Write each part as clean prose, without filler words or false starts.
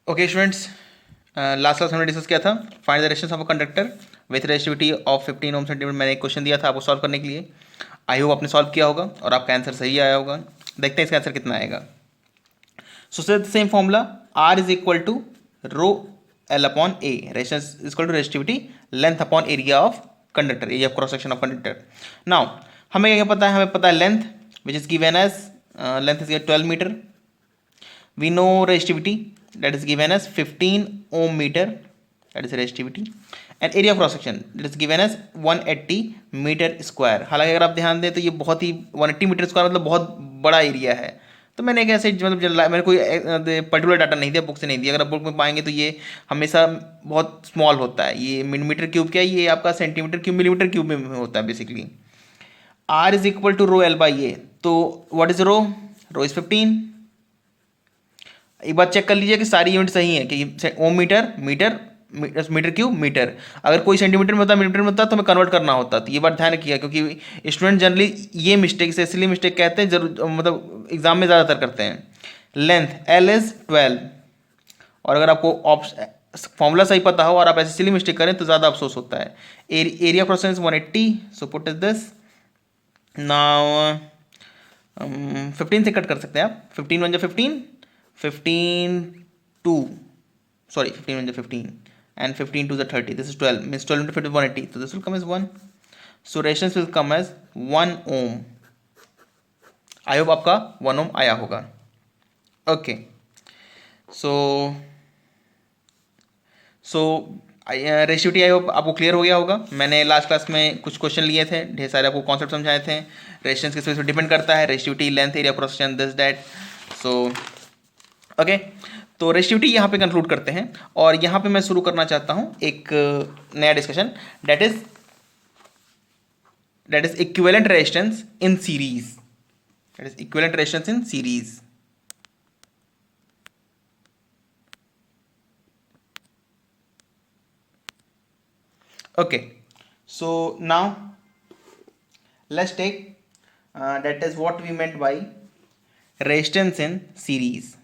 Okay students, last class हमने discuss किया था find the resistance of a conductor with resistivity of 15 ohm centimetre. मैंने एक question दिया था आपको सॉल्व करने के लिए। आई होप आपने सॉल्व किया होगा और आपका आंसर सही आया होगा। देखते हैं इसका आंसर कितना आएगा। So same formula, R is equal to rho L upon A, resistance is equal to resistivity length upon area of conductor, area of cross section of conductor. Now हमें क्या पता है, हमें पता है length which is given as length is 12 metre. We know resistivity, that is given as 15 ohm meter, that is resistivity, and area of cross section that is given as 180 metre square. हालांकि अगर आप ध्यान दें तो ये बहुत ही 180 metre square मतलब बहुत बड़ा एरिया है। तो मैंने एक ऐसे मतलब मैंने कोई पर्टिकुलर डाटा नहीं दिया, बुक से नहीं दिया। अगर आप बुक में पाएंगे तो ये हमेशा बहुत स्मॉल होता है। ये मिलीमीटर क्यूब क्या है, ये आपका सेंटीमीटर क्यूब मिलीमीटर क्यूब में होता है basically. R is equal to rho L by A. तो what is rho? Rho is 15। एक बात चेक कर लीजिए कि सारी यूनिट सही है कि ohm metre metre metre cube metre. अगर कोई सेंटीमीटर में होता मीटर में होता तो हमें कन्वर्ट करना होता। तो ये बात ध्यान रखिएगा क्योंकि स्टूडेंट जनरली ये मिस्टेक से इसलिए मिस्टेक कहते हैं, जरूर मतलब एग्जाम में ज़्यादातर करते हैं। लेंथ एल इज 12, और अगर आपको फॉर्मूला सही पता हो और आप ऐसे सिली मिस्टेक करें तो ज़्यादा अफसोस होता है। Area of is 180, so put is this now 15 से कट कर सकते हैं आप। 15 वन जा 15, 15 2, sorry 15 1 15, and 15 2 is 30, this is 12, means 12 into 15 180, so this will come as 1, so resistance will come as 1 ohm। I hope आपका 1 ohm आया होगा। Okay, so so resistivity I hope आपको क्लियर हो गया होगा। मैंने लास्ट क्लास में कुछ क्वेश्चन लिए थे, ढेर सारे आपको कॉन्सेप्ट समझाए थे। रेजिस्टेंस किस पे डिपेंड करता है, resistivity, length, area cross section, this that. So okay, तो रेजिस्टिविटी यहाँ पे कंक्लूड करते हैं और यहाँ पे मैं शुरू करना चाहता हूँ एक नया discussion, that is equivalent resistance in series. That is equivalent resistance in series. Okay, so now let's take that is what we meant by resistance in series.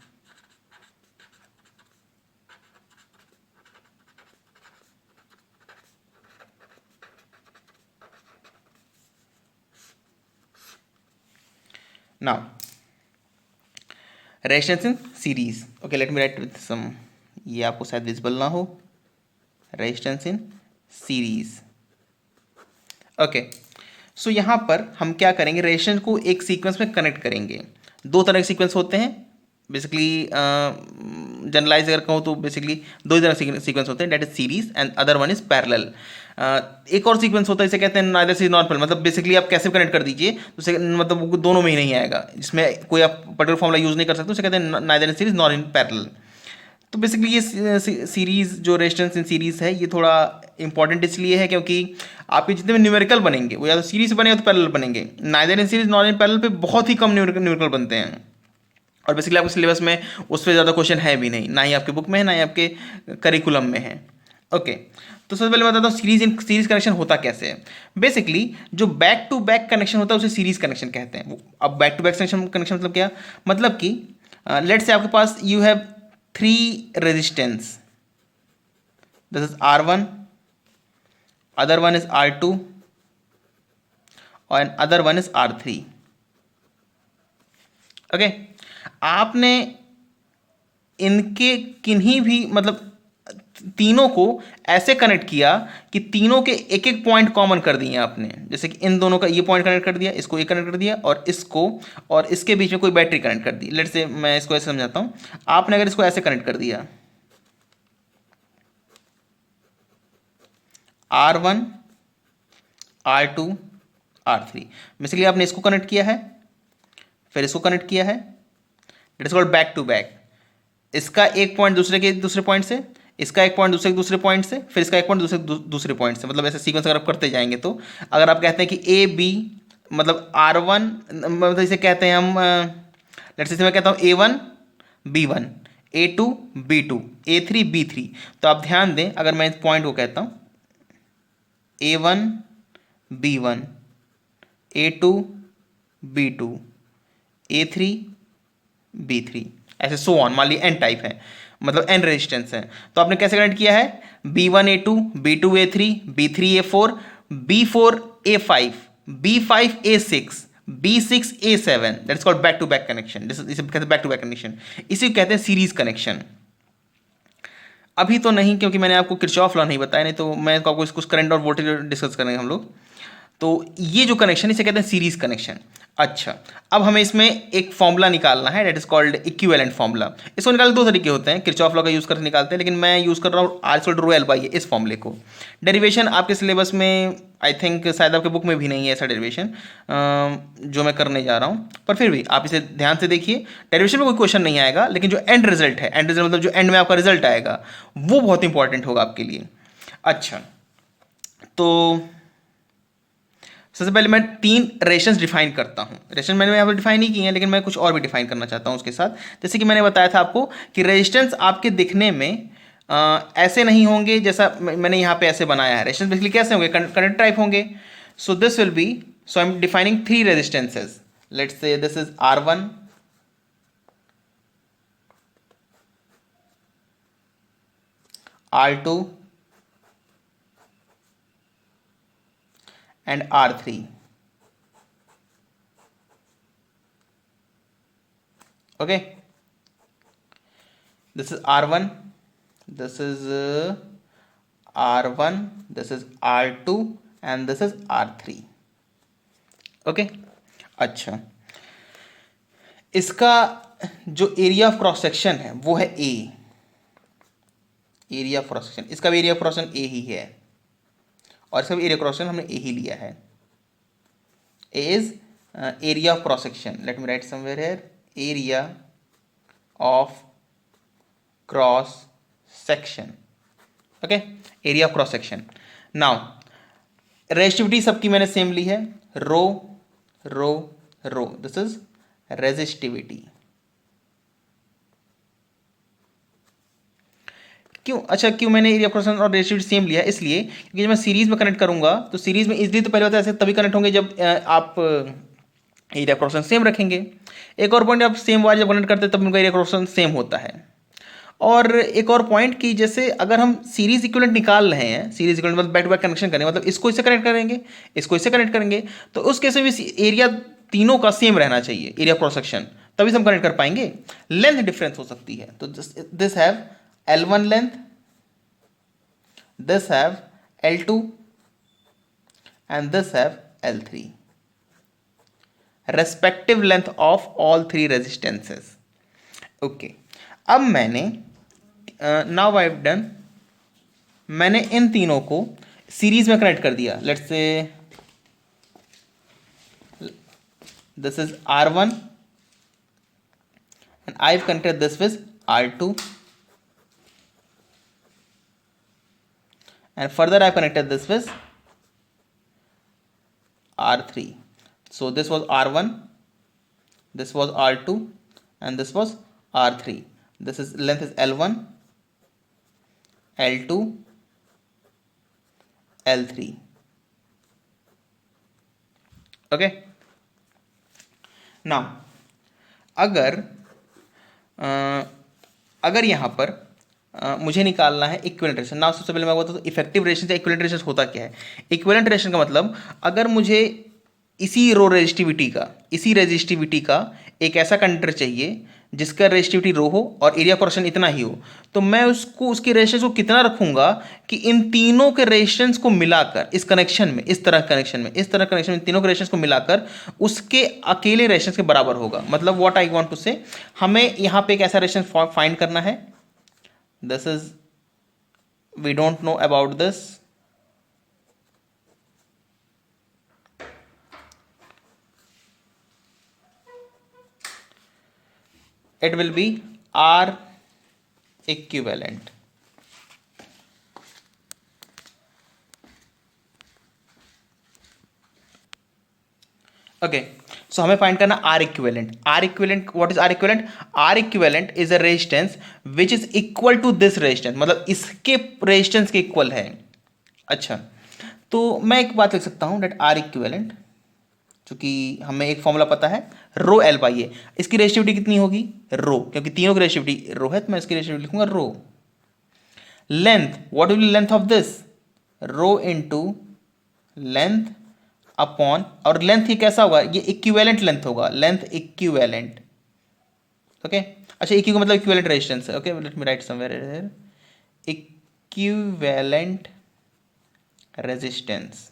Now, resistance in series. Okay, let me write with some, ये आपको शायद visible ना हो। Resistance in series. Okay, सो यहाँ पर हम क्या करेंगे, रेजिस्टेंस को एक सीक्वेंस में कनेक्ट करेंगे। दो तरह के सीक्वेंस होते हैं बेसिकली, जनरलाइज अगर कहूँ तो बेसिकली दो ही तरह के सीक्वेंस होते हैं, that is series and other one is parallel. एक और सीक्वेंस होता है इसे कहते हैं नाइदर सीरीज नॉट पैरेलल, मतलब बेसिकली आप कैसे कनेक्ट कर दीजिए तो मतलब वो दोनों में ही नहीं आएगा, जिसमें कोई आप पर्टिकुलर फॉर्मूला यूज नहीं कर सकते, उसे कहते हैं neither in series not in parallel. तो बेसिकली ये सीरीज जो रेजिस्टेंस इन सीरीज है ये थोड़ा इंपॉर्टेंट इसलिए है क्योंकि आपके जितने भी न्यूमेरिकल बनेंगे वो या तो सीरीज बनेंगे या तो पैरेलल बनेंगे। Neither in series not in parallel पे बहुत ही कम न्यूमेरिकल बनते हैं और बेसिकली आपके सिलेबस में उस पर ज़्यादा क्वेश्चन है भी नहीं, ना ही आपके बुक में है ना ही आपके करिकुलम में है। ओके, तो सबसे पहले बताता हूँ सीरीज कनेक्शन होता कैसे है। बेसिकली जो बैक टू बैक कनेक्शन होता है उसे सीरीज कनेक्शन कहते हैं। अब बैक टू बैक कनेक्शन मतलब क्या, मतलब कि लेट्स से आपके पास you have 3 resistance, this is R1, other one is R2 और other one is R3। Okay, आपने इनके किन्हीं भी मतलब तीनों को ऐसे कनेक्ट किया कि तीनों के एक एक पॉइंट कॉमन कर दिए आपने। जैसे कि इन दोनों का ये पॉइंट कनेक्ट कर दिया, इसको ये कनेक्ट कर दिया और इसको, और इसके बीच में कोई बैटरी कनेक्ट कर दी। लेट्स से मैं इसको ऐसे समझाता हूं, आपने अगर इसको ऐसे कनेक्ट कर दिया R1 R2 R3, बेसिकली आपने इसको कनेक्ट किया है फिर इसको कनेक्ट किया है, it is called back to back. इसका एक पॉइंट दूसरे पॉइंट से, इसका एक पॉइंट दूसरे पॉइंट से, फिर इसका एक पॉइंट दूसरे पॉइंट से, मतलब ऐसे सीक्वेंस अगर आप करते जाएंगे तो अगर आप कहते हैं कि ए बी मतलब R1, मतलब इसे कहते हैं हम लेट्स से मैं कहता हूँ A1 B1, A2 B2, A3 B3। तो आप ध्यान दें, अगर मैं इस पॉइंट को कहता हूँ A1 B1, A2 B2, A3 B3, ऐसे सो ऑन, मान लीजिए एन टाइप है, मतलब एन रेजिस्टेंस है, तो आपने कैसे कनेक्ट किया है, B1 A2, B2 A3, B3 A4, B4 A5, B5 A6, B6 A7, that is called back to back connection, इसे कहते हैं बैक टू बैक कनेक्शन, इसे कहते हैं सीरीज कनेक्शन। अभी तो नहीं, क्योंकि मैंने आपको किरचॉफ लॉ नहीं बताया, नहीं तो मैं आपको कुछ करंट और वोल्टेज डिस्कस करेंगे हम लोग। तो ये जो कनेक्शन इसे कहते हैं सीरीज कनेक्शन। अच्छा, अब हमें इसमें एक फॉर्मूला निकालना है, that is called equivalent formula. इसको निकालने दो तरीके होते हैं, किरचॉफ लॉ का यूज करके निकालते हैं, लेकिन मैं यूज कर रहा हूँ R equal to rho L by इस फॉर्मूले को। डेरिवेशन आपके सिलेबस में आई थिंक शायद आपके बुक में भी नहीं है ऐसा डेरिवेशन जो मैं करने जा रहा हूँ, पर फिर भी आप इसे ध्यान से देखिए। डेरिवेशन में कोई क्वेश्चन नहीं आएगा, लेकिन जो एंड रिजल्ट है, एंड रिजल्ट मतलब जो एंड में आपका रिजल्ट आएगा, वो बहुत इंपॉर्टेंट होगा आपके लिए। अच्छा, तो सबसे पहले मैं 3 रेशंस डिफाइन करता हूँ। रेशन मैंने यहाँ पर डिफाइन नहीं किए हैं, लेकिन मैं कुछ और भी डिफाइन करना चाहता हूँ उसके साथ। जैसे कि मैंने बताया था आपको कि रेजिस्टेंस आपके दिखने में ऐसे नहीं होंगे जैसा मैंने यहाँ पे ऐसे बनाया है। रेजिस्टेंस बेसिकली कैसे होंगे, करंट टाइप होंगे। So this will B, so I am defining 3 resistances. Let's say this is R1, R2 and R3. Okay, this is R1, this is R1, this is R2 and this is R3. Okay, अच्छा, इसका जो area of cross section है वो है A, area of cross section, इसका भी area of cross section A ही है, और इसका भी एरिया क्रॉस सेक्शन हमने A ही लिया है। A is area of cross section. Let me write somewhere here, area of cross section. Okay, area of cross section. Now resistivity सबकी मैंने same ली है, रो रो रो, दिस इज रेजिस्टिविटी। क्यों, अच्छा क्यों मैंने एरिया क्रॉस सेक्शन और रेजिस्टिविटी सेम लिया, इसलिए क्योंकि जब मैं सीरीज में कनेक्ट करूंगा तो सीरीज में इजली तो पहले होता है ऐसे तभी कनेक्ट होंगे जब आप एरिया क्रॉस सेक्शन सेम रखेंगे। एक और पॉइंट, आप सेम वायर जब कनेक्ट करते हैं तब उनका एरिया क्रॉस सेक्शन सेम होता है। और एक और पॉइंट कि जैसे अगर हम सीरीज इक्विवेलेंट निकाल रहे हैं, सीरीज इक्विवेलेंट मतलब बैक टू बैक कनेक्शन करेंगे, मतलब इसको इससे कनेक्ट करेंगे, इसको इससे कनेक्ट करेंगे, तो उस केस में भी एरिया तीनों का सेम रहना चाहिए, एरिया क्रॉस सेक्शन, तभी हम कनेक्ट कर पाएंगे। लेंथ डिफरेंस हो सकती है, तो this have L1 length, this have L2 and this have L3, respective length of all 3 resistances. Okay, अब मैंने now I've done, मैंने इन तीनों को सीरीज में कनेक्ट कर दिया। Let's say this is R1 and I've connected this with R2 and further I connected this with R3. So this was R1, this was R2 and this was R3. This is length is L1, L2, L3. Okay, now अगर यहाँ पर मुझे निकालना है equivalent ration. Now सबसे पहले मैं बताता हूँ इफेक्टिव रेशन या इक्विवेलेंट रेशन होता क्या है। इक्विवेलेंट रेशन का मतलब, अगर मुझे इसी रेजिस्टिविटी का एक ऐसा कंडक्टर चाहिए जिसका रेजिस्टिविटी रो हो और एरिया क्रॉस इतना ही हो, तो मैं उसकी रेजिस्टेंस को कितना रखूंगा कि इन तीनों के रेजिस्टेंस को मिलाकर इस कनेक्शन में, इस तरह कनेक्शन में तीनों के रेजिस्टेंस को मिलाकर उसके अकेले रेजिस्टेंस के बराबर होगा। मतलब व्हाट आई वांट टू से, हमें यहाँ पे एक ऐसा रेजिस्टेंस फाइंड करना है। This is, we don't know about this, it will be R equivalent. Okay, so हमें फाइंड करना R equivalent. R equivalent, what is R equivalent? R equivalent is a resistance which is equal to this resistance, मतलब इसके resistance के equal है। अच्छा, तो मैं एक बात लिख सकता हूँ that R equivalent, क्योंकि हमें एक फॉर्मूला पता है रो एल बाई ए। इसकी रेशियोटी कितनी होगी रो, क्योंकि तीनों की रेशियोटी रो है, तो मैं इसकी रेशियोटी लिखूंगा rho. Length, what will be length of this, rho into length upon, और लेंथ ये कैसा होगा, ये इक्विवेलेंट लेंथ होगा, लेंथ इक्विवेलेंट। ओके अच्छा, इक्यू का मतलब इक्विवेलेंट रेजिस्टेंस है। Okay let me write somewhere here, equivalent resistance,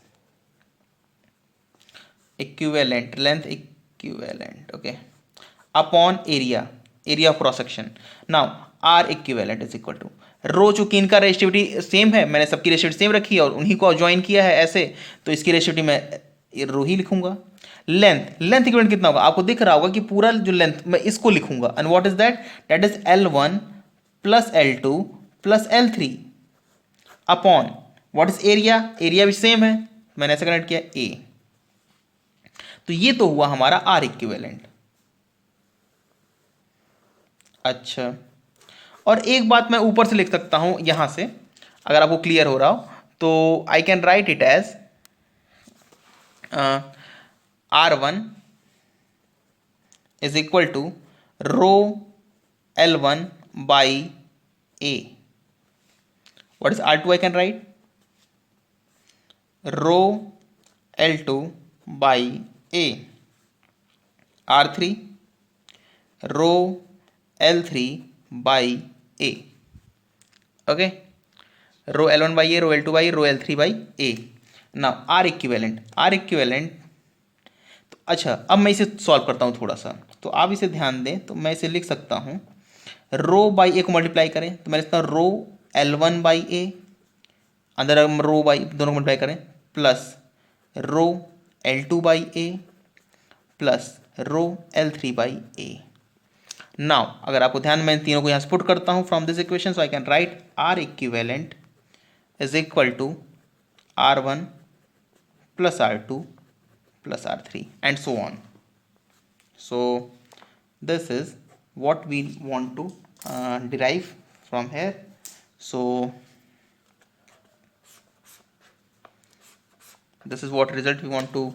equivalent length equivalent, okay, upon area, area of cross section. Now R equivalent is equal to rho, चूंकि इनका रेशियोटी same है, मैंने सबकी रेशियोटी same रखी है और उन्हीं को ज्वाइन किया है ऐसे, तो इसकी रेशियोटी मैं रो ही लिखूंगा। लेंथ, लेंथ इक्विवेलेंट कितना होगा, आपको दिख रहा होगा कि पूरा जो लेंथ मैं इसको लिखूंगा, and what is that, that is L1 plus L2 plus L3 upon what is area, area भी सेम है, मैंने ऐसे कनेक्ट किया ए। तो ये तो हुआ हमारा आर इक्विवेलेंट। अच्छा, और एक बात मैं ऊपर से लिख सकता हूं यहां से, अगर आपको क्लियर हो रहा हो तो I can write it as R1 is equal to rho L1 by A. What is R2? I can write rho L2 by A. R3 rho L3 by A. Okay, rho L1 by A, rho L2 by A, rho L3 by A. Now R equivalent, R equivalent, तो अच्छा अब मैं इसे solve करता हूँ थोड़ा सा, तो आप इसे ध्यान दें, तो मैं इसे लिख सकता हूँ रो बाई ए को मल्टीप्लाई करें तो मैं लिखता हूँ रो L1 बाई ए, अंदर हम रो बाई दोनों को मल्टीप्लाई करें, plus row L2 by A plus row L3 by A. Now अगर आपको ध्यान, मैं तीनों को यहाँ से पुट करता हूँ from this equation, so I can write R equivalent is equal to R1 plus R2 plus R3 and so on. So this is what we want to derive from here. So this is what result we want to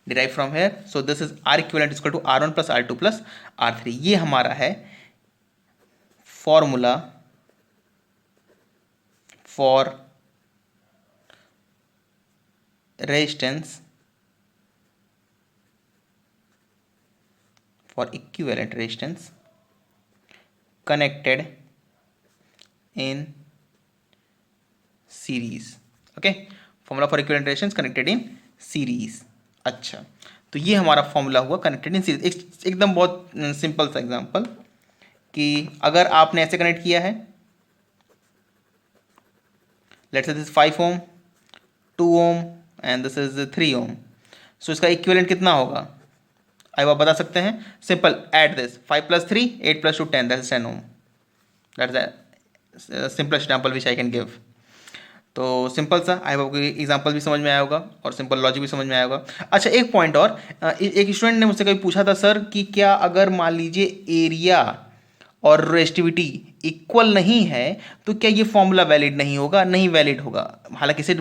derive from here. So this is R equivalent is equal to R1 plus R2 plus R3. ये हमारा है formula for resistance, for equivalent resistance connected in series. okay, formula for equivalent resistance connected in series. अच्छा, तो ये हमारा formula हुआ connected in series. एकदम बहुत सिंपल सा एग्जांपल, कि अगर आपने ऐसे कनेक्ट किया है, let's say this 5 ohm, 2 ohm and this is 3 ohm, so इसका इक्विवेलेंट कितना होगा, आई आप बता सकते हैं, simple add this 5 plus 3 8 plus 2 10, that's 10 ohm, that's the simple example which I can give. तो सिंपल सा, आई होप एग्जांपल भी समझ में आया होगा और सिंपल लॉजिक भी समझ में आया होगा। अच्छा एक पॉइंट और, एक स्टूडेंट ने मुझसे कभी पूछा था, सर कि क्या अगर मान लीजिए एरिया और रेजिस्टिविटी इक्वल नहीं है तो क्या ये फॉर्मूला वैलिड नहीं होगा, नहीं वैलिड होगा। हालांकि इसे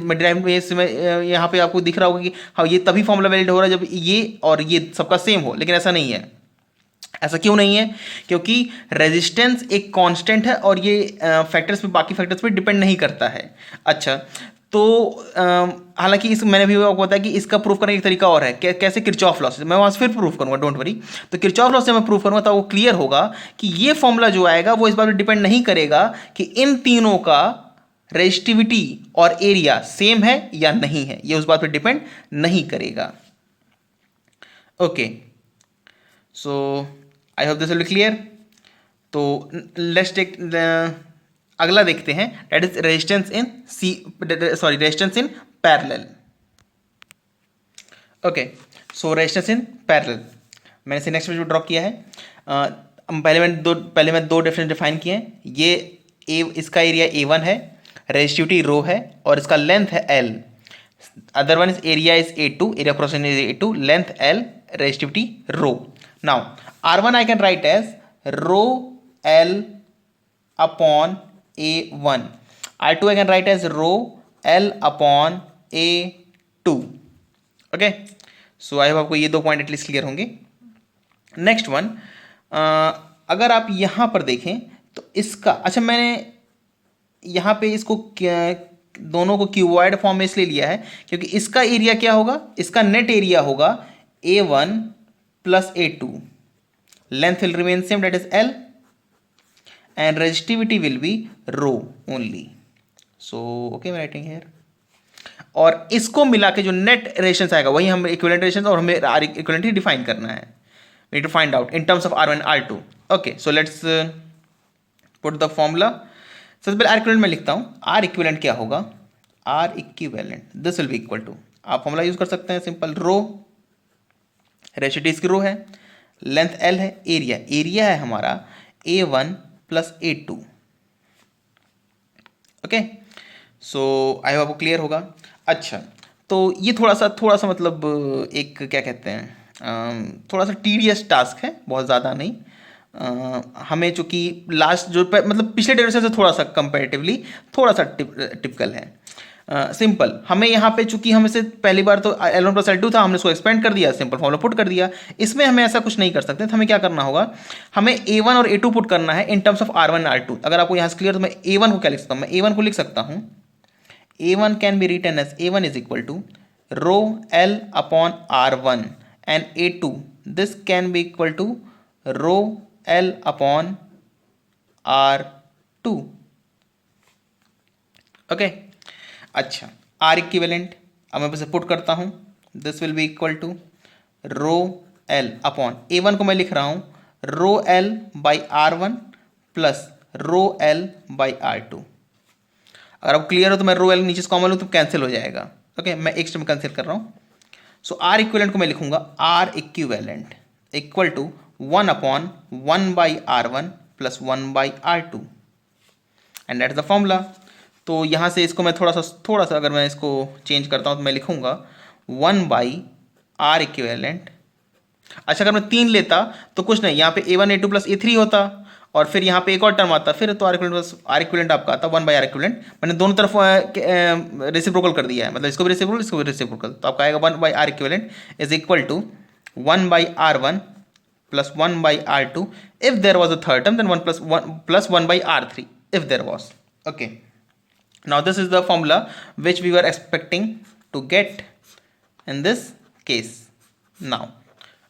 यहाँ पे आपको दिख रहा होगा कि हाँ ये तभी फॉर्मूला वैलिड हो रहा है जब ये और ये सबका सेम हो, लेकिन ऐसा नहीं है। ऐसा क्यों नहीं है, क्योंकि रेजिस्टेंस एक कांस्टेंट है और ये फैक्टर्स पे, बाकी फैक्टर्स पे डिपेंड नहीं करता है। अच्छा तो हालांकि इस मैंने भी आपको बताया कि इसका प्रूफ करने का एक तरीका और है, कैसे, किरचॉफ लॉ से। मैं वहाँ से फिर प्रूफ करूँगा, डोंट वरी। तो किरचॉफ लॉ से मैं प्रूफ करूँगा तो वो क्लियर होगा कि ये फॉर्मूला जो आएगा वो इस बात पर डिपेंड नहीं करेगा कि इन तीनों का रेजिस्टिविटी और एरिया सेम है या नहीं है, ये उस बात पर डिपेंड नहीं करेगा। Okay, so I hope this will B clear. तो लेट्स टेक अगला देखते हैं, that is resistance in resistance in parallel. Okay, so resistance in parallel मैंने इसे नेक्स्ट पेज पर ड्रॉ किया है। पहले मैं दो डिफरेंस डिफाइन किए हैं। ये इसका एरिया A1 है, रेजिस्टिविटी रो है और इसका लेंथ है L। Other one is area is A2, area cross section is A2, length L, resistivity rho. Now R1 I can write as rho L upon A1. R2 I can write as rho L upon A2. Okay, so I hope आपको ये 2 point at least clear होंगे। Next one, अगर आप यहाँ पर देखें तो इसका, अच्छा मैंने यहाँ पे इसको दोनों को क्यूबॉइड फॉर्म में इसलिए लिया है क्योंकि इसका एरिया क्या होगा, इसका नेट एरिया होगा A1 plus A2, length will remain same that is L and resistivity will be rho only. So okay, I'm writing here. और इसको मिला के जो नेट रेशंस आएगा वही हम इक्विवेलेंट रेशंस, और हमें आर इक्विवेलेंट ही डिफाइन करना है। We need to find out in terms of R1 R2। Okay, so let's put the formula. सबसे पहले आर इक्विवेलेंट में लिखता हूँ। आर इक्विवेलेंट क्या होगा, R equivalent this will be equal to, आप फॉर्मूला यूज कर सकते हैं सिंपल, रो, रेशियो इसकी रो है, लेंथ L है, एरिया है हमारा A1 plus A2। Okay, so I hope आपको क्लियर होगा। अच्छा, तो ये थोड़ा सा मतलब एक क्या कहते हैं, थोड़ा सा टीडियस टास्क है, बहुत ज़्यादा नहीं। हमें चूँकि लास्ट जो मतलब पिछले डेरिवेशन से थोड़ा सा कंपेरेटिवली थोड़ा सा टिपिकल है। सिंपल, हमें यहाँ पे चूंकि हमें से पहली बार तो L1 प्लस L2 था, हमने उसको एक्सपेंड कर दिया, सिंपल फॉर्मूला पुट कर दिया। इसमें हमें ऐसा कुछ नहीं कर सकते, तो हमें क्या करना होगा, हमें A1 और A2 पुट करना है इन टर्म्स ऑफ R1 R2। अगर आपको यहाँ से क्लियर, तो मैं A1 को क्या लिख सकता हूँ, मैं A1 को लिख सकता हूँ, A1 can be written as A1 is equal to rho L upon R1 and A2 this can be equal to rho L upon R2। Okay, अच्छा, आर इक्विवेलेंट अब मैं इसे पुट करता हूँ, this will be equal to rho L upon A1 को मैं लिख रहा हूँ rho L by R1 plus rho L by R2। अगर आप क्लियर हो तो मैं रो एल नीचे से कॉमन लूँ तो कैंसिल हो जाएगा। ओके, मैं एक स्टेप कैंसिल कर रहा हूँ। सो आर इक्विवेलेंट को मैं लिखूंगा R equivalent equal to 1 upon 1 by R1 plus 1 by R2 and that is the formula. तो यहाँ से इसको मैं थोड़ा सा अगर मैं इसको चेंज करता हूँ तो मैं लिखूंगा 1 बाई आर इक्विवेलेंट। अच्छा, अगर मैं 3 लेता तो कुछ नहीं, यहाँ पे A1 A2 प्लस A3 होता, और फिर यहाँ पे एक और टर्म आता, फिर तो आर इक्विवेलेंट आपका आता 1 बाई आर इक्विवेलेंट। मैंने दोनों तरफ रेसिप्रोकल कर दिया है, मतलब इसको भी रेसिप्रोकल इसको भी रेसिप्रोकल, तो आपका आएगा 1 by R equivalent is equal to 1 by R1 plus 1 by R2 if there was a third term, then 1 plus 1 by R3 if there was. Okay, now this is the formula which we were expecting to get in this case now।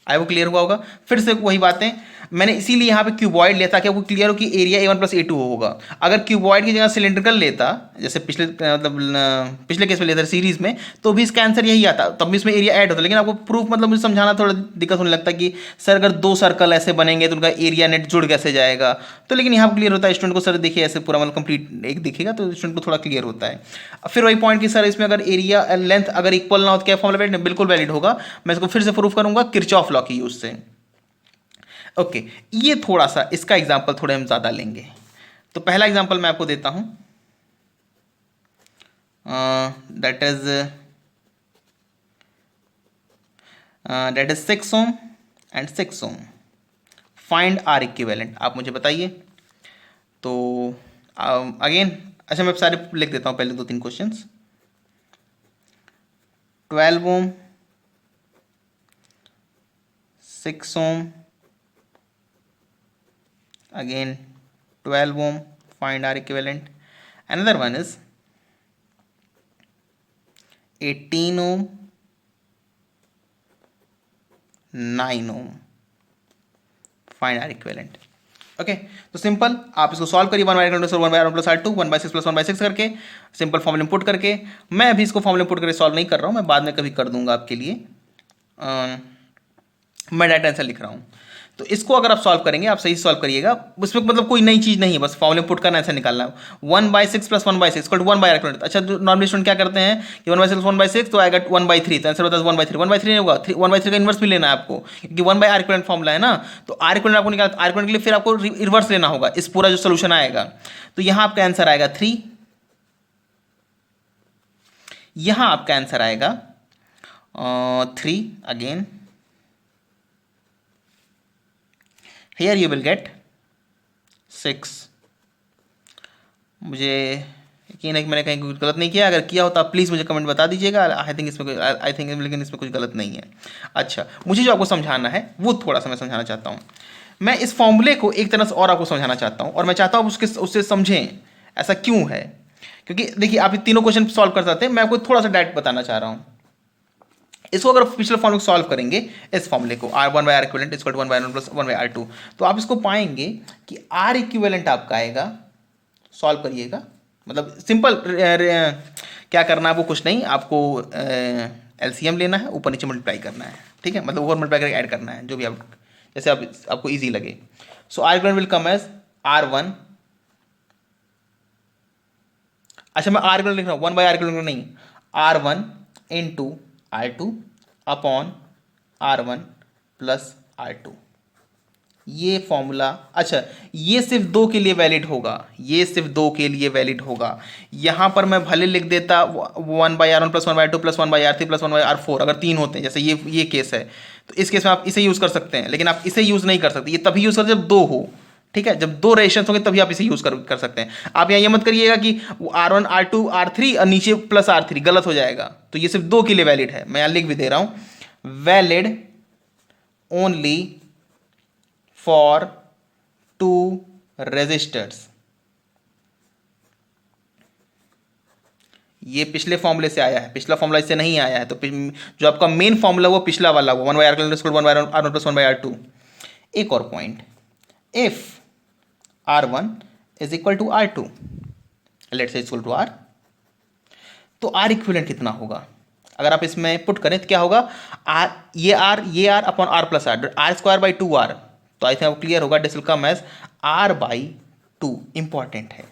आई वो clear हुआ होगा। फिर से वही बातें, मैंने इसीलिए यहाँ पे क्यूबॉइड लिया ताकि आपको क्लियर हो कि एरिया A1 प्लस A2 होगा। अगर क्यूबॉइड की जगह सिलेंड्रिकल लेता, जैसे पिछले केस में लेता सीरीज में, तो भी इसका आंसर यही आता, तब भी इसमें एरिया ऐड होता। लेकिन आपको प्रूफ मतलब मुझे समझाना थोड़ा दिक्कत होने लगता है कि सर अगर 2 सर्कल ऐसे बनेंगे तो उनका एरिया नेट जुड़ कैसे जाएगा। तो लेकिन यहाँ पर क्लियर होता है स्टूडेंट को, सर देखिए ऐसे पूरा मतलब कंप्लीट एक दिखेगा तो स्टूडेंट को थोड़ा क्लियर होता है। फिर वही पॉइंट कि सर इसमें अगर एरिया लेंथ अगर इक्वल ना हो तो क्या फॉर्मूला वैलिड, बिल्कुल वैलिड होगा। मैं इसको फिर से प्रूफ करूंगा किरचॉफ लॉ की यूज से। ओके, ये थोड़ा सा इसका एग्जांपल थोड़े हम ज़्यादा लेंगे। तो पहला एग्जांपल मैं आपको देता हूं, that is 6 ohm and 6 ohm. Find R equivalent, आप मुझे बताइए। तो अगेन अच्छा, मैं सारे लिख देता हूं, पहले 2-3 questions. 12 Om, 6 Om, again 12 ohm, find R equivalent. Another one is 18 ohm, 9 ohm, find R equivalent. Okay, तो सिंपल आप इसको सॉल्व करिए 1 by R one by R1 plus R2 1 by 6 plus 1 by 6 करके, सिंपल फॉर्मूला पुट करके। मैं अभी इसको formula put करके सॉल्व नहीं कर रहा हूँ, मैं बाद में कभी कर दूंगा आपके लिए। मैं डायरेक्ट आंसर लिख रहा हूँ। तो इसको अगर आप सॉल्व करेंगे, आप सही सॉल्व करिएगा, उसमें मतलब कोई नई चीज़ नहीं है, बस फॉर्मूले पुट करना, आंसर निकालना है। 1 by 6 plus 1 by 6 equal to 1 by R equivalent. अच्छा, नॉर्मली स्टूडेंट क्या करते हैं कि 1 बाई 6 1 बाई 6 तो आएगा 1 बाई 3, तो आंसर होता है 1 बाई 3। 1 बाई 3 नहीं होगा, 1 बाई 3 का इन्वर्स भी लेना है आपको, क्योंकि 1 बाई आर इक्विवेलेंट फॉर्मूला है ना। तो आर इक्विवेलेंट आपको निकाल, आर इक्विवेलेंट के लिए फिर आपको रिवर्स लेना होगा इस पूरा जो सोल्यूशन आएगा। तो यहाँ आपका आंसर आएगा 3, यहाँ आपका आंसर आएगा 3 again. Here you will get 6। मुझे कि नहीं मैंने कहीं कुछ गलत नहीं किया, अगर किया हो तो आप प्लीज़ मुझे कमेंट बता दीजिएगा। आई थिंक लेकिन इसमें कुछ गलत नहीं है। अच्छा, मुझे जो आपको समझाना है वो थोड़ा सा मैं समझाना चाहता हूँ। मैं इस फॉर्मूले को एक तरह से और आपको समझाना चाहता हूँ, और मैं चाहता हूँ उससे समझें ऐसा क्यों है। क्योंकि देखिए आप ये तीनों क्वेश्चन सॉल्व कर सकते हैं, मैं आपको थोड़ा सा डायरेक्ट बताना चाह रहा हूँ। इसको अगर पिछले फॉर्मूले को सॉल्व करेंगे, इस फॉर्मूले को R one by R equivalent equal to one by R one plus one by R two, तो आप इसको पाएंगे कि आर इक्विवेलेंट आपका आएगा, सॉल्व करिएगा, मतलब सिंपल क्या करना है वो कुछ नहीं, आपको एलसीएम लेना है, ऊपर नीचे मल्टीप्लाई करना है, ठीक है, मतलब ऊपर मल्टीप्लाई करके ऐड करना है, जो भी आप जैसे आपको ईजी लगे। So R equivalent will come as R one, अच्छा मैं आर इक्विवेलेंट लिख रहा हूँ, वन बाई आर इक्विवेलेंट नहीं, R one into R two upon R one plus R two, ये फॉर्मूला। अच्छा, ये सिर्फ दो के लिए वैलिड होगा, ये सिर्फ दो के लिए वैलिड होगा। यहां पर मैं भले लिख देता one by R one plus one by two plus one by R three plus one by R four, अगर तीन होते हैं जैसे ये केस है, तो इस केस में आप इसे यूज कर सकते हैं, लेकिन आप इसे यूज नहीं कर सकते, ये तभी यूज कर जब दो हो, ठीक है, जब दो रेशंस होंगे तभी आप इसे यूज कर सकते हैं। आप यहाँ ये मत करिएगा कि R one R two R three और नीचे प्लस आर थ्री, गलत हो जाएगा। तो ये सिर्फ दो के लिए वैलिड है, मैं यहाँ लिख भी दे रहा हूं, valid only for two resistors. ये पिछले फॉर्मूले से आया है, पिछला फॉर्मूला इससे नहीं आया है, तो जो आपका मेन फॉर्मूला वो पिछला वाला वो one by R one by R one plus one by R two. एक और point, if R one is equal to R two, let's say equal to R, तो आर इक्विवेलेंट कितना होगा, अगर आप इसमें पुट करें तो क्या होगा, ये R upon R plus R square by two R, तो आई थिंक आपको क्लियर होगा, this will come as R by two. Important है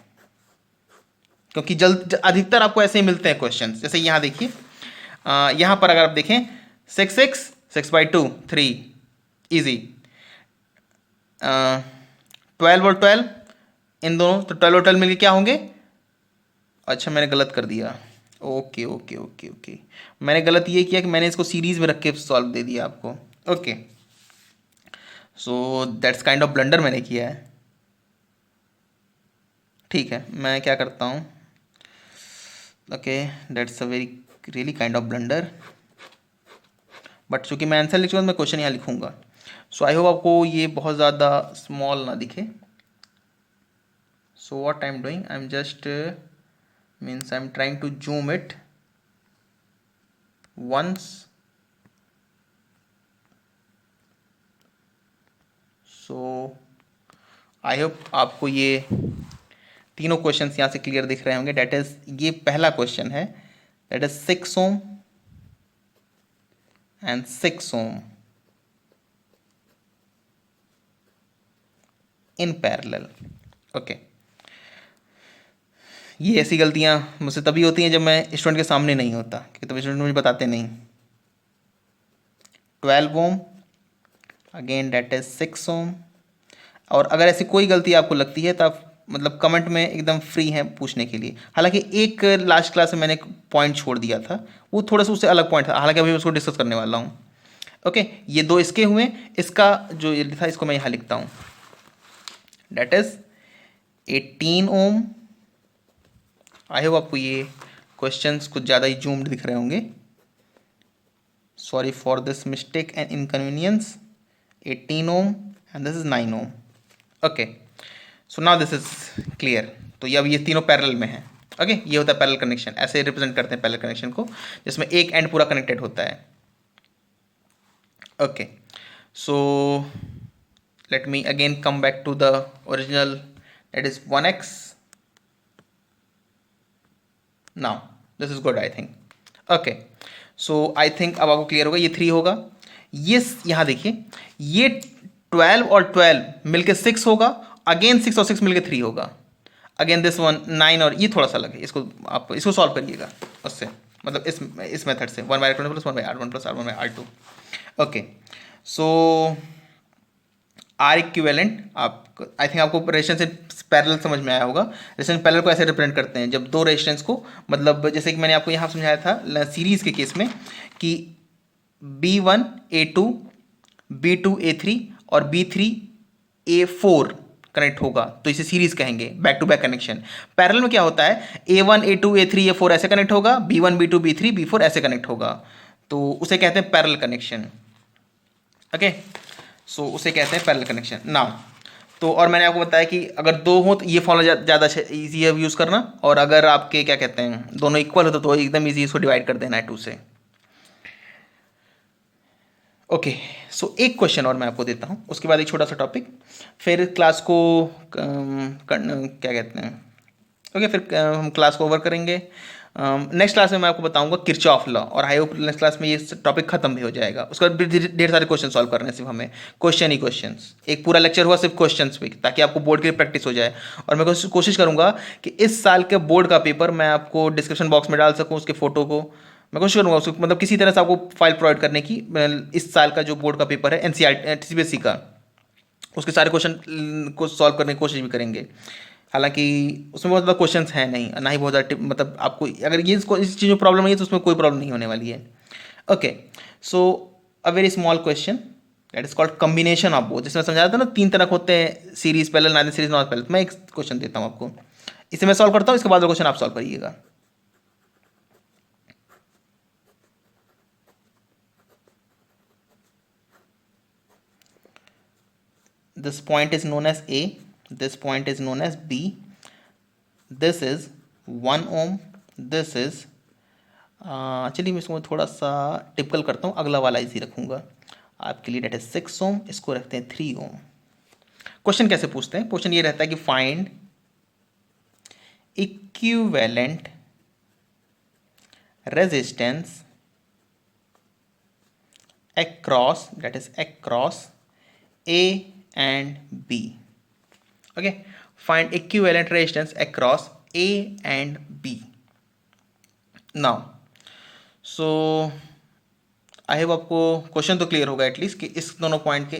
क्योंकि जल्द अधिकतर आपको ऐसे ही मिलते हैं क्वेश्चन। जैसे यहाँ देखिए, यहाँ पर अगर आप देखें 6 बाई टू 3 ईजी, 12 और 12 इन दोनों, तो 12 और 12 मिलके क्या होंगे, अच्छा मैंने गलत कर दिया, ओके ओके ओके ओके, मैंने गलत ये किया कि मैंने इसको सीरीज में रख के सॉल्व दे दिया आपको, okay, so that's kind of blunder मैंने किया है। ठीक है, मैं क्या करता हूँ, okay that's a very really kind of blunder, but चूंकि मैं आंसर लिख चुका हूँ, मैं क्वेश्चन यहाँ लिखूंगा। सो आई होप आपको ये बहुत ज़्यादा स्मॉल ना दिखे। So what I am doing, I am just means I am trying to zoom it once, so I hope आपको ये तीनों क्वेश्चंस यहाँ से क्लियर दिख रहे होंगे। डेट इज, ये पहला क्वेश्चन है, that is 6 ohm and 6 ohm in parallel, okay. ये ऐसी गलतियाँ मुझसे तभी होती हैं जब मैं स्टूडेंट के सामने नहीं होता, क्योंकि तभी स्टूडेंट मुझे बताते नहीं। 12 ओम अगेन डेट इज 6 ओम, और अगर ऐसी कोई गलती आपको लगती है तो आप मतलब कमेंट में एकदम फ्री हैं पूछने के लिए। हालांकि एक लास्ट क्लास में मैंने एक पॉइंट छोड़ दिया था, वो थोड़ा सा उससे अलग पॉइंट था, हालांकि अभी उसको डिस्कस करने वाला हूँ। ओके, ये दो इसके हुए, इसका जो ये था इसको मैं यहाँ लिखता हूँ, that is 18 ohm. I hope आपको ये क्वेश्चंस कुछ ज़्यादा ही जूम्ड दिख रहे होंगे, sorry for this mistake and inconvenience. 18 ohm and this is 9 ohm, okay. So now this is clear. तो ये अब ये तीनों पैरेलल में हैं, ओके। ये होता है पैरेलल कनेक्शन, ऐसे रिप्रेजेंट करते हैं पैरेलल कनेक्शन को, जिसमें एक एंड पूरा कनेक्टेड होता है, okay. So let me again come back to the original, that is 1x। Now this is good I think, okay. So I think अब आपको क्लियर होगा, ये 3 होगा, ये यहाँ देखिए, ये 12 और 12 मिलके 6 होगा, अगेन 6 और 6 मिलके 3 होगा, अगेन दिस वन 9, और ये थोड़ा सा अलग है, इसको आप इसको सॉल्व करिएगा उससे, मतलब इस मेथड से, 1 by R plus 1 by R one plus R one by R two, okay. So R equivalent, आप आई थिंक आपको रेजिस्टेंस से पैरेलल समझ में आया होगा। रेजिस्टेंस पैरेलल को ऐसे रिप्रेजेंट करते हैं, जब दो रेजिस्टेंस को, मतलब जैसे कि मैंने आपको यहाँ समझाया था सीरीज के केस में कि B1 A2 B2 A3 और B3 A4 कनेक्ट होगा तो इसे सीरीज कहेंगे, back to back connection. Parallel में क्या होता है, A1 A2 A3 A4 ऐसे कनेक्ट होगा, B1 B2 B3 B4 ऐसे कनेक्ट होगा, तो उसे कहते हैं पैरेलल कनेक्शन। ओके, सो उसे कहते हैं पैरेलल कनेक्शन। नाउ तो और मैंने आपको बताया कि अगर दो हो तो ये फॉर्मूला ज़्यादा ईजी है यूज़ करना, और अगर आपके क्या कहते हैं दोनों इक्वल हो तो एकदम ईजी इसको डिवाइड कर देना है 2 से। ओके, सो एक क्वेश्चन और मैं आपको देता हूँ, उसके बाद एक छोटा सा टॉपिक, फिर क्लास को क्या कहते हैं, ओके फिर हम क्लास को ओवर करेंगे। नेक्स्ट क्लास में मैं आपको बताऊंगा किरचॉफ लॉ, और आई होप नेक्स्ट क्लास में ये टॉपिक खत्म भी हो जाएगा। उसके बाद ढेर सारे क्वेश्चन सॉल्व करने हैं, सिर्फ हमें क्वेश्चन ही क्वेश्चंस, एक पूरा लेक्चर हुआ सिर्फ क्वेश्चंस पे, ताकि आपको बोर्ड के लिए प्रैक्टिस हो जाए। और मैं कोशिश करूंगा कि इस साल के बोर्ड का पेपर मैं आपको डिस्क्रिप्शन बॉक्स में डाल सकूँ, उसके फोटो को मैं कोशिश करूंगा उसको, मतलब किसी तरह से आपको फाइल प्रोवाइड करने की। इस साल का जो बोर्ड का पेपर है NCERT CBSE का, उसके सारे क्वेश्चन को सॉल्व करने की कोशिश भी करेंगे। हालांकि उसमें बहुत ज़्यादा क्वेश्चंस हैं नहीं, ना ही बहुत ज़्यादा मतलब आपको अगर ये इस चीज़ में प्रॉब्लम नहीं है तो उसमें कोई प्रॉब्लम नहीं होने वाली है। Okay, so a very small question that is called combination of both, जिसमें समझाया था ना 3 तरह होते हैं, series parallel, neither series not parallel. मैं एक क्वेश्चन देता हूँ आपको, इसे मैं सॉल्व करता हूँ, इसके बाद क्वेश्चन आप सॉल्व करिएगा। This point is known as A, this point is known as B, this is 1 ohm, this is चलिए मैं इसको थोड़ा सा टिपिकल करता हूँ, अगला वाला इजी रखूँगा आपके लिए, डेट इज 6 ओम, इसको रखते हैं 3 ओम। क्वेश्चन कैसे पूछते हैं, क्वेश्चन ये रहता है कि find equivalent resistance across, that is across A and B. Okay, find equivalent resistance across A and B. Now, so I hope आपको क्वेश्चन तो क्लियर होगा एटलीस्ट कि इस दोनों पॉइंट के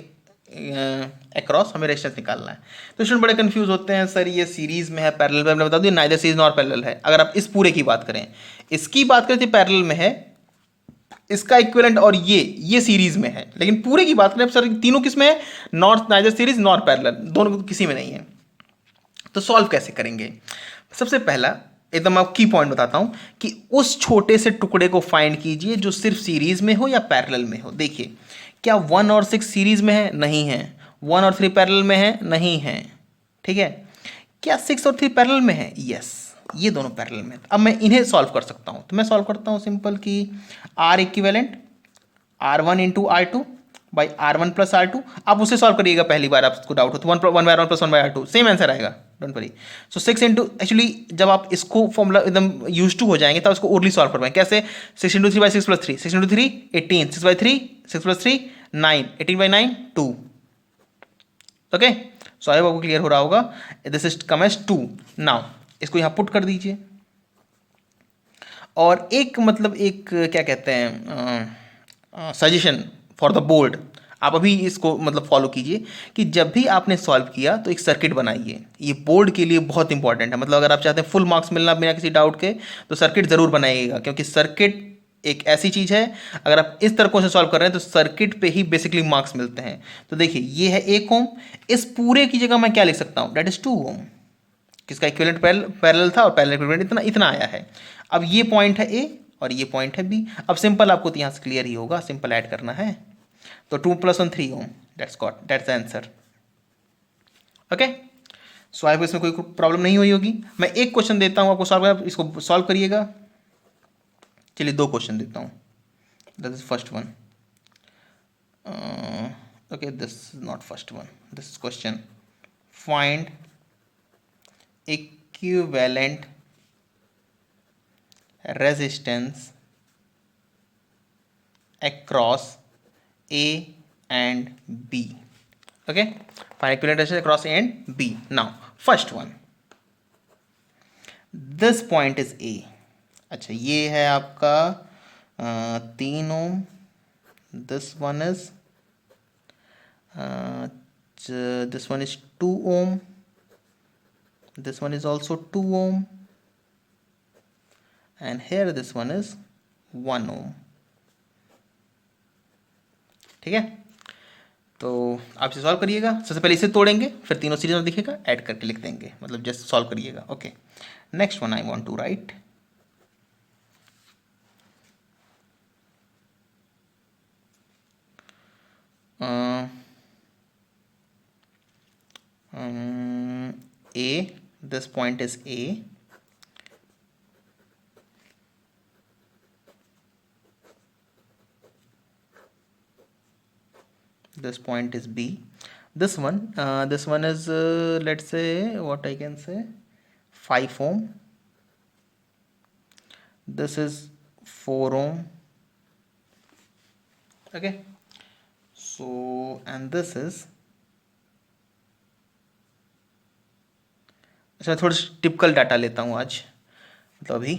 अक्रॉस हमें रेजिस्टेंस निकालना है। तो स्टूडेंट बड़े कंफ्यूज होते हैं, सर ये सीरीज में है पैरेलल में, हमने बता दिया नाइदर सीरीज नॉर पैरेलल है। अगर आप इस पूरे की बात करें, इसकी बात करें तो पैरेलल में है, इसका इक्विवेलेंट और ये सीरीज में है, लेकिन पूरे की बात करें सर तीनों किस में है, nor neither series nor parallel, दोनों किसी में नहीं है। तो सॉल्व कैसे करेंगे, सबसे पहला एकदम आप की पॉइंट बताता हूं कि उस छोटे से टुकड़े को फाइंड कीजिए जो सिर्फ सीरीज में हो या पैरेलल में हो। देखिए, क्या 1 और 6 सीरीज में है, नहीं है। 1 और 3 पैरेलल में है, नहीं है। ठीक है, क्या 6 और 3 पैरेलल में है, यस, ये दोनों पैरेलल में। अब मैं इन्हें सॉल्व कर सकता हूं, तो मैं सॉल्व करता हूं सिंपल कि R equivalent R1 into R2 by R1 plus R2। आप उसे सॉल्व करिएगा पहली बार, आपको डाउट हो तो 1/1 प्लस 1/R2 सेम आंसर आएगा, don't worry. So 6 into, actually जब आप इसको फॉर्मूला एकदम यूज टू हो जाएंगे तब इसको ओरली सॉल्व करवाएं। कैसे, 6 into 3 by 6 plus 3, 6 into 3 18, 6 by 3 6 plus 3 9, 18 by 9 2। Okay, so I hope आपको क्लियर हो रहा होगा, this is come as 2। Now इसको यहाँ पुट कर दीजिए, और एक मतलब एक क्या कहते हैं सजेशन फॉर द बोर्ड, आप अभी इसको मतलब फॉलो कीजिए कि जब भी आपने सॉल्व किया तो एक सर्किट बनाइए। ये बोर्ड के लिए बहुत इंपॉर्टेंट है, मतलब अगर आप चाहते हैं फुल मार्क्स मिलना बिना किसी डाउट के, तो सर्किट ज़रूर बनाइएगा, क्योंकि सर्किट एक ऐसी चीज़ है, अगर आप इस तरह से सॉल्व कर रहे हैं तो सर्किट पे ही बेसिकली मार्क्स मिलते हैं। तो देखिए, ये है 1 ओम, इस पूरे की जगह मैं क्या लिख सकता हूँ, डेट इज 2 ओम, किसका इक्विवेलेंट पैरेलल था और पैरेलल इक्विवेलेंट इतना इतना आया है। अब ये पॉइंट है ए और ये पॉइंट है बी। अब सिंपल आपको तो यहाँ से क्लियर ही होगा, सिंपल ऐड करना है, तो 2 + 1 3 ohm, that's the answer. Okay, so I hope इसमें कोई प्रॉब्लम नहीं हुई होगी। मैं एक क्वेश्चन देता हूँ आपको सॉल्व, इसको सॉल्व करिएगा। चलिए 2 क्वेश्चन देता हूँ, that is first one. Okay, this is not first one, this is question find equivalent resistance across A and B. Okay, find equivalent resistance across A and B. Now first one, this point is A. अच्छा, ये है आपका 3 ओम, this one is 2 ohm, this one is also 2 ohm, and here this one is 1 ohm. ठीक है, तो आप इसे solve करिएगा। सबसे पहले इसे तोड़ेंगे, फिर तीनों सीरीज में दिखेगा, ऐड करके लिख देंगे, मतलब जस्ट सॉल्व करिएगा। Okay, next one I want to write A, this point is A, this point is B, this one is let's say, what I can say, 5 ohm, this is 4 ohm, okay, so and this is, अच्छा थोड़ा typical data लेता हूँ आज, मतलब अभी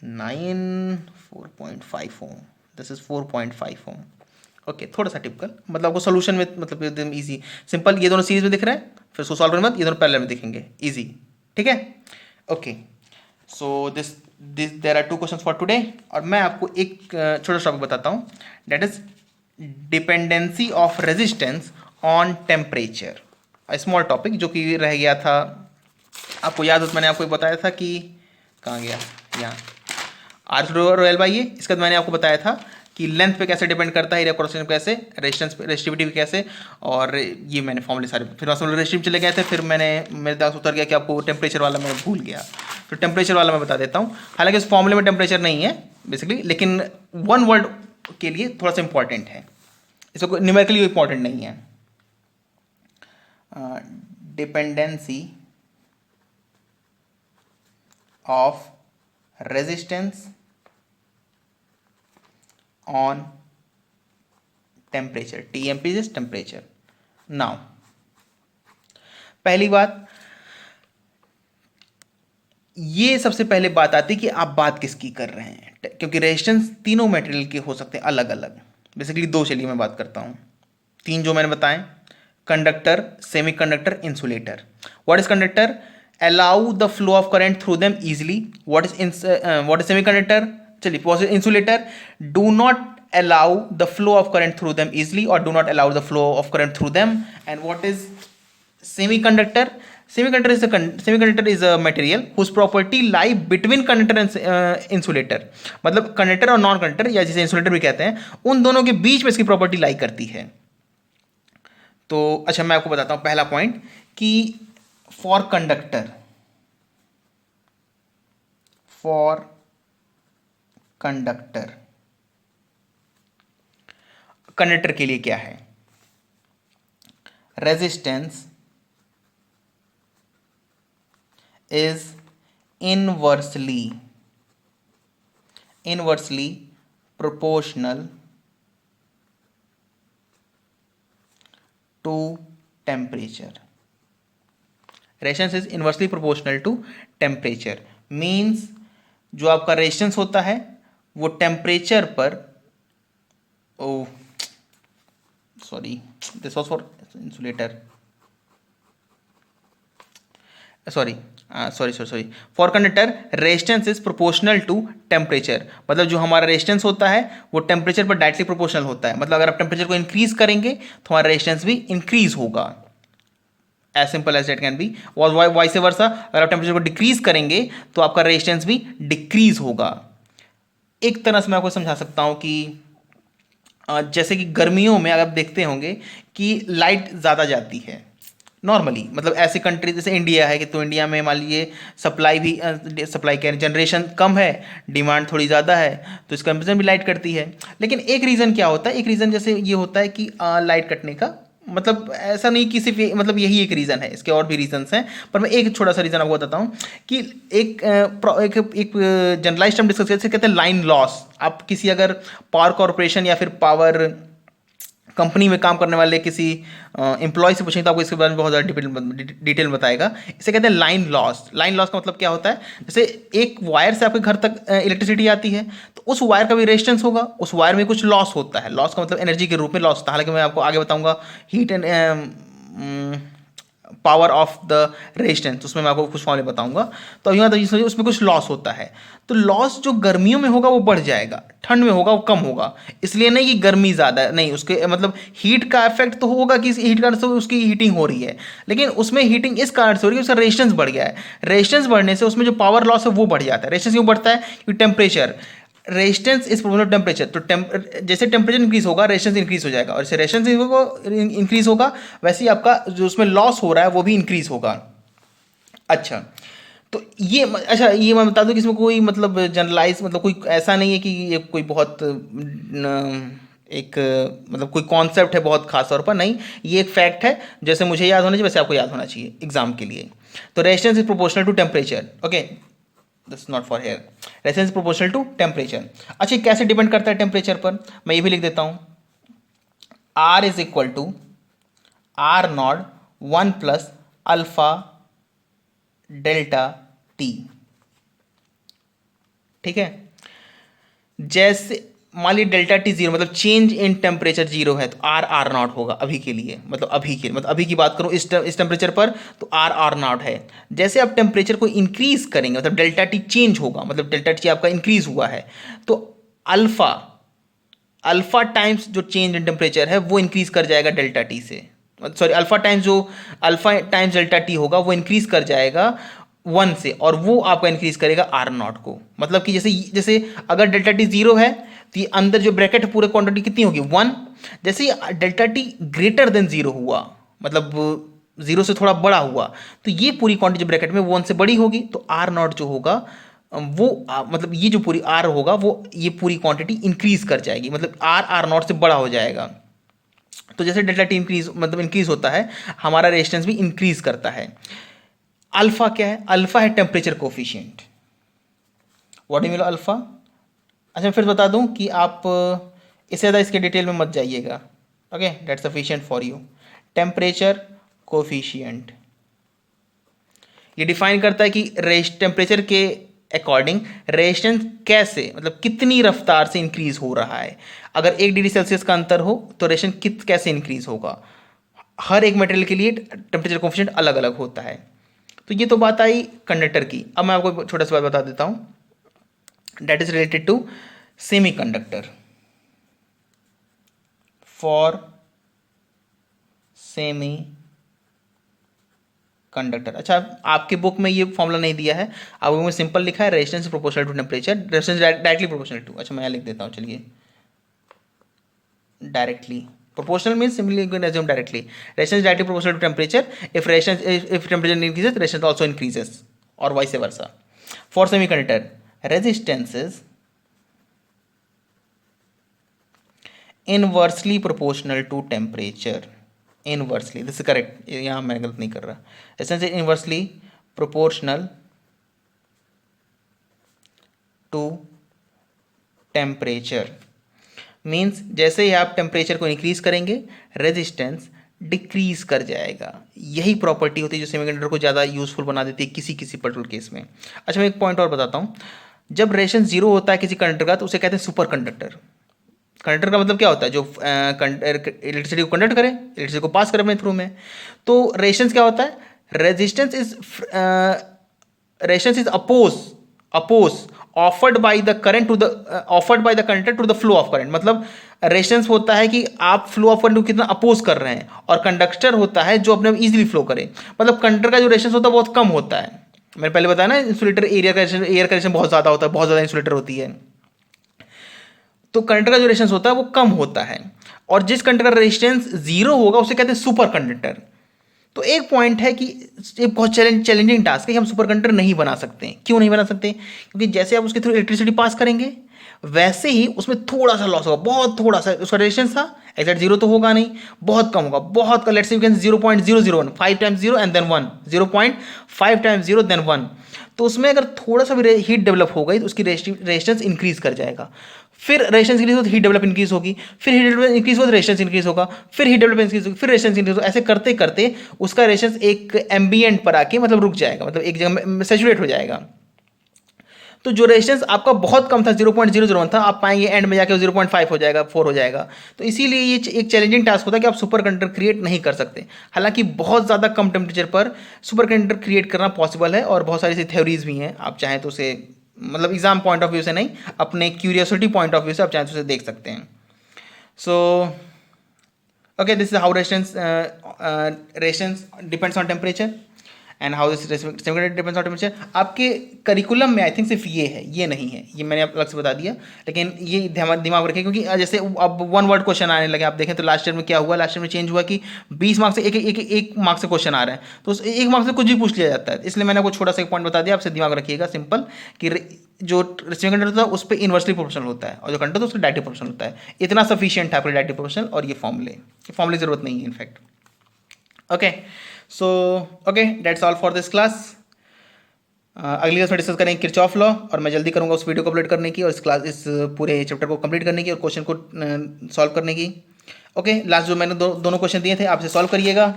4.5 ओम, this is 4.5 Om. Okay, थोड़ा सा typical, मतलब आपको सोल्यूशन में मतलब एकदम इजी सिंपल, ये दोनों सीरीज में दिख रहे हैं, फिर उसको सॉल्व करने के बाद ये दोनों पैरेलल में दिखेंगे, इजी, ठीक है। Okay, so this there are 2 questions for today, और मैं आपको एक छोटा सा टॉपिक बताता हूँ, that is dependency of resistance on temperature, small topic जो कि रह गया था, आपको याद हो तो मैंने आपको बताया था कि कहाँ गया, यहाँ आर रॉयल बाई, ये इसका बाद मैंने आपको बताया था कि लेंथ पे कैसे डिपेंड करता है, एरिया क्रॉस सेक्शन कैसे, रेजिस्टेंस पे, रेजिस्टिविटी कैसे, और ये मैंने फॉर्मूले सारे, फिर रेजिस्टिविटी चले गए थे, फिर मैंने मेरे दास उतर गया कि आपको टेम्परेचर वाला मैं भूल गया, तो टेम्परेचर वाला मैं बता देता हूँ। हालांकि इस फॉर्मूले में टेम्परेचर नहीं है बेसिकली, लेकिन वन वर्ड के लिए थोड़ा सा इंपॉर्टेंट है, इसको न्यूमेरिकली इंपॉर्टेंट नहीं है। Dependency of resistance on temperature, TMP is temperature. Now पहली बात, ये सबसे पहले बात आती है कि आप बात किसकी कर रहे हैं, क्योंकि रेजिस्टेंस तीनों मटेरियल के हो सकते हैं अलग अलग, बेसिकली 2 चलिए मैं बात करता हूँ, 3 जो मैंने बताए, conductor, semiconductor, insulator. What is conductor? allow the flow of current through them easily. What is semiconductor? चलिए, what is insulator? Do not allow the flow of current through them easily, or do not allow the flow of current through them. And what is semiconductor? Semiconductor is a material whose property lie between conductor and insulator. मतलब conductor और non conductor, या जिसे insulator भी कहते हैं, उन दोनों के बीच में इसकी प्रॉपर्टी लाई करती है। तो अच्छा, मैं आपको बताता हूँ पहला पॉइंट कि for conductor, कंडक्टर के लिए क्या है, resistance is inversely proportional to temperature. Resistance is inversely proportional to temperature means जो आपका रेजिस्टेंस होता है वो टेम्परेचर पर, this was for insulator, sorry for conductor resistance is proportional to temperature, मतलब जो हमारा रेजिस्टेंस होता है वो टेम्परेचर पर डायरेक्टली प्रोपोर्शनल होता है, मतलब अगर आप टेम्परेचर को इंक्रीज करेंगे तो हमारा रेजिस्टेंस भी इंक्रीज होगा, as simple as that can be. और वाइस वर्सा, अगर आप टेम्परेचर को डिक्रीज करेंगे तो आपका रेजिस्टेंस भी डिक्रीज होगा। एक तरह से मैं आपको समझा सकता हूं कि जैसे कि गर्मियों में अगर आप देखते होंगे कि लाइट ज़्यादा जाती है नॉर्मली, मतलब ऐसे कंट्री जैसे इंडिया है कि तो इंडिया में मान लीजिए सप्लाई कह रहे जनरेशन कम है, डिमांड थोड़ी ज़्यादा है, तो इसका कंपेरिजन भी लाइट करती है। लेकिन एक रीज़न क्या होता है, एक रीज़न जैसे ये होता है कि लाइट कटने का मतलब ऐसा नहीं कि सिर्फ मतलब यही एक रीज़न है, इसके और भी रीजंस हैं, पर मैं एक छोटा सा रीज़न आपको बताता हूँ कि एक जनरलाइज टर्म डिस्कस करते कहते हैं लाइन लॉस। आप किसी अगर पावर कॉरपोरेशन या फिर पावर कंपनी में काम करने वाले किसी एम्प्लॉय से पूछेंगे तो आपको इसके बारे में बहुत ज़्यादा डिटेल बताएगा। इसे कहते हैं लाइन लॉस। लाइन लॉस का मतलब क्या होता है, जैसे एक वायर से आपके घर तक इलेक्ट्रिसिटी आती है तो उस वायर का भी रेजिस्टेंस होगा, उस वायर में कुछ लॉस होता है, लॉस का मतलब एनर्जी के रूप में लॉस होता है। हालांकि मैं आपको आगे बताऊंगा heat and power of the resistance, उसमें मैं आपको कुछ फॉर्मूले बताऊंगा। तो अभी मतलब उसमें कुछ लॉस होता है, तो लॉस जो गर्मियों में होगा वो बढ़ जाएगा, ठंड में होगा वो कम होगा। इसलिए नहीं कि गर्मी ज़्यादा है, नहीं, उसके मतलब हीट का इफेक्ट तो होगा कि हीट कारण से उसकी हीटिंग हो रही है, लेकिन उसमें हीटिंग इस कारण से हो रही है उसका रेजिस्टेंस बढ़ गया है। रेजिस्टेंस बढ़ने से उसमें जो पावर लॉस है वो बढ़ जाता है। रेजिस्टेंस क्यों बढ़ता है? क्योंकि temperature, resistance is proportional to temperature. तो जैसे टेम्परेचर इंक्रीज होगा रेजिस्टेंस इंक्रीज हो जाएगा, और जैसे रेजिस्टेंस इंक्रीज होगा वैसे ही आपका जो उसमें लॉस हो रहा है वो भी इंक्रीज होगा। अच्छा, तो ये अच्छा ये मैं बता दूं कि इसमें कोई मतलब जनरलाइज मतलब कोई ऐसा नहीं है कि ये कोई बहुत एक मतलब कोई कॉन्सेप्ट है बहुत खास तौर पर, नहीं, ये एक फैक्ट है, जैसे मुझे याद होना चाहिए वैसे आपको याद होना चाहिए एग्जाम के लिए। तो resistance is proportional to temperature, okay, this not for here. Resistance proportional to temperature. अच्छा, कैसे डिपेंड करता है टेम्परेचर पर? मैं ये भी लिख देता हूं, R is equal to R naught 1 plus alpha delta T. ठीक है, जैसे मान लीजिए डेल्टा टी जीरो मतलब चेंज इन टेम्परेचर जीरो है, तो आर आर नॉट होगा अभी के लिए, मतलब अभी की बात करूं इस टेम्परेचर पर, तो आर आर नॉट है। जैसे आप टेम्परेचर को इंक्रीज करेंगे मतलब डेल्टा टी चेंज होगा, मतलब डेल्टा टी आपका इंक्रीज हुआ है, तो अल्फा अल्फा टाइम्स जो चेंज इन टेम्परेचर है वो इंक्रीज कर जाएगा डेल्टा टी से, sorry alpha times delta T होगा वो इंक्रीज कर जाएगा 1 से, और वो आपका इंक्रीज करेगा आर नॉट को। मतलब कि जैसे जैसे अगर डेल्टा टी जीरो है तो ये अंदर जो ब्रैकेट है पूरे क्वांटिटी कितनी होगी 1। जैसे delta T greater than zero हुआ, मतलब जीरो से थोड़ा बड़ा हुआ, तो ये पूरी क्वांटिटी जो ब्रैकेट में 1 से बड़ी होगी, तो आर नॉट जो होगा वो मतलब ये जो पूरी आर होगा वो ये पूरी क्वांटिटी इंक्रीज कर जाएगी, मतलब आर आर नॉट से बड़ा हो जाएगा। तो जैसे डेल्टा टी इंक्रीज होता है, हमारा रेजिस्टेंस भी इंक्रीज करता है। अल्फा क्या है? अल्फा है temperature coefficient. What do you mean alpha? अच्छा, मैं फिर बता दूं कि आप इससे ज़्यादा इसके डिटेल में मत जाइएगा, okay, that's sufficient for you. Temperature coefficient ये डिफाइन करता है कि टेम्परेचर के अकॉर्डिंग रेजिस्टेंस कैसे मतलब कितनी रफ्तार से इंक्रीज हो रहा है। अगर 1 डिग्री सेल्सियस का अंतर हो तो रेजिस्टेंस कैसे इंक्रीज होगा। हर एक मटेरियल के लिए टेम्परेचर कोफिशिएंट अलग अलग होता है। तो ये तो बात आई कंडक्टर की। अब मैं आपको छोटा सा बात बता देता हूँ, that is related to semiconductor. For semiconductor, अच्छा आपके बुक में ये फॉर्मूला नहीं दिया है, आपको में सिंपल लिखा है resistance proportional to temperature, resistance directly proportional to. अच्छा मैं यहाँ लिख देता हूँ, चलिए, directly proportional means simply you can assume directly resistance is directly proportional to temperature. If temperature increases resistance also increases, or vice versa. For semiconductor resistance is inversely proportional to temperature. Inversely, this is correct, यहाँ मैं गलत नहीं कर रहा। resistance is inversely proportional to temperature means जैसे ही आप temperature को increase करेंगे रेजिस्टेंस डिक्रीज कर जाएगा। यही प्रॉपर्टी होती है जो सेमीकंडक्टर को ज़्यादा यूजफुल बना देती है किसी किसी पर्टिकुलर केस में। अच्छा मैं एक पॉइंट और बताता हूँ, जब रेजिस्टेंस जीरो होता है किसी कंडक्टर का तो उसे कहते हैं सुपर कंडक्टर। कंडक्टर का मतलब क्या होता है? जो इलेक्ट्रिसिटी को कंडक्ट करे, इलेक्ट्रिसिटी को पास करे अपने थ्रू में। तो रेजिस्टेंस क्या होता है? Resistance is oppose offered by the conductor to the flow of current. मतलब रेजिस्टेंस होता है कि आप फ्लो ऑफ करंट को कितना अपोज कर रहे हैं, और कंडक्टर होता है जो अपने इजीली फ्लो करे। मतलब कंडक्टर का जो रेजिस्टेंस होता है बहुत कम होता है। मैंने पहले बताया ना, इंसुलेटर एयर का रेजिस्टेंस बहुत ज़्यादा होता है, बहुत ज़्यादा इंसुलेटर होती है, तो कंडक्टर का जो रेजिस्टेंस होता है वो कम होता है। और जिस कंडक्टर का रेजिस्टेंस जीरो होगा उसे कहते हैं सुपर कंडक्टर। तो एक पॉइंट है कि ये बहुत चैलेंजिंग टास्क है कि हम सुपर कंडक्टर नहीं बना सकते। क्यों नहीं बना सकते? क्योंकि जैसे आप उसके थ्रू इलेक्ट्रिसिटी पास करेंगे वैसे ही उसमें थोड़ा सा लॉस होगा, बहुत थोड़ा सा। उसका रेजिस्टेंस था एग्जैक्ट जीरो तो होगा नहीं, बहुत कम होगा, बहुत कम। Let's say 0.001, 5 times zero and then 1, 0.5 times zero then 1। तो उसमें अगर थोड़ा सा भी हीट डेवलप हो गई तो उसकी रेजिस्टेंस इंक्रीज कर जाएगा। फिर रेजिस्टेंस इंक्रीज हो तो हीट डेवलप इंक्रीज होगी, फिर हीट डेवलप इंक्रीज हो तो रेजिस्टेंस इंक्रीज होगा, फिर हीट डेवलप इंक्रीज होगी, फिर रेजिस्टेंस इंक्रीज होगा। ऐसे करते करते उसका रेजिस्टेंस एक एम्बिएंट पर आके मतलब रुक जाएगा, मतलब एक जगह में सैचुरेट हो जाएगा। तो जो रेजिस्टेंस आपका बहुत कम था 0.001 था, आप पाएंगे एंड में जाके 0.5 हो जाएगा, 4 हो जाएगा। तो इसीलिए ये एक चैलेंजिंग टास्क होता है कि आप सुपर कंडक्टर क्रिएट नहीं कर सकते। हालांकि बहुत ज़्यादा कम टेम्परेचर पर सुपर कंडक्टर क्रिएट करना पॉसिबल है, और बहुत सारी ऐसी थ्योरीज भी हैं, आप चाहें तो उसे मतलब एग्जाम पॉइंट ऑफ व्यू से नहीं, अपने क्यूरियोसिटी पॉइंट ऑफ व्यू से आप चाहें तो उसे देख सकते हैं। सो okay, this is how resistance depends on temperature and how this semiconductor depends on temperature। आपके करिकुलम में आई थिंक सिर्फ ये है, ये नहीं है, ये मैंने अलग से बता दिया, लेकिन ये दिमाग में रखें, क्योंकि जैसे अब वन वर्ड क्वेश्चन आने लगे। आप देखें तो लास्ट ईयर में क्या हुआ, लास्ट ईयर में चेंज हुआ कि 20 मार्क्स से एक मार्क्स से क्वेश्चन आ रहा है, तो उस एक मार्क्स से कुछ भी पूछ लिया जाता है। इसलिए मैंने आपको छोटा सा एक पॉइंट बता दिया, आपसे दिमाग रखिएगा सिंपल, कि जो सेमीकंडक्टर होता है उस पर इन्वर्सली प्रोपोर्शनल होता है, और जो कंडक्टर होता है उसका डायरेक्टली प्रोपोर्शनल होता है। इतना सफिशिएंट है आपके डायरेक्टली प्रोपोर्शनल और ये फॉर्मूले की जरूरत नहीं है in fact. Okay, so okay, that's all for this class. अगली क्लास में डिस्कस करेंगे किरचॉफ लॉ, और मैं जल्दी करूंगा उस वीडियो को अपलोड करने की, और इस पूरे चैप्टर को कंप्लीट करने की, और क्वेश्चन को सॉल्व करने की। ओके, लास्ट जो मैंने दोनों क्वेश्चन दिए थे आपसे सॉल्व करिएगा।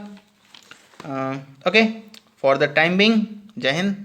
Okay, for the time being, जय हिंद।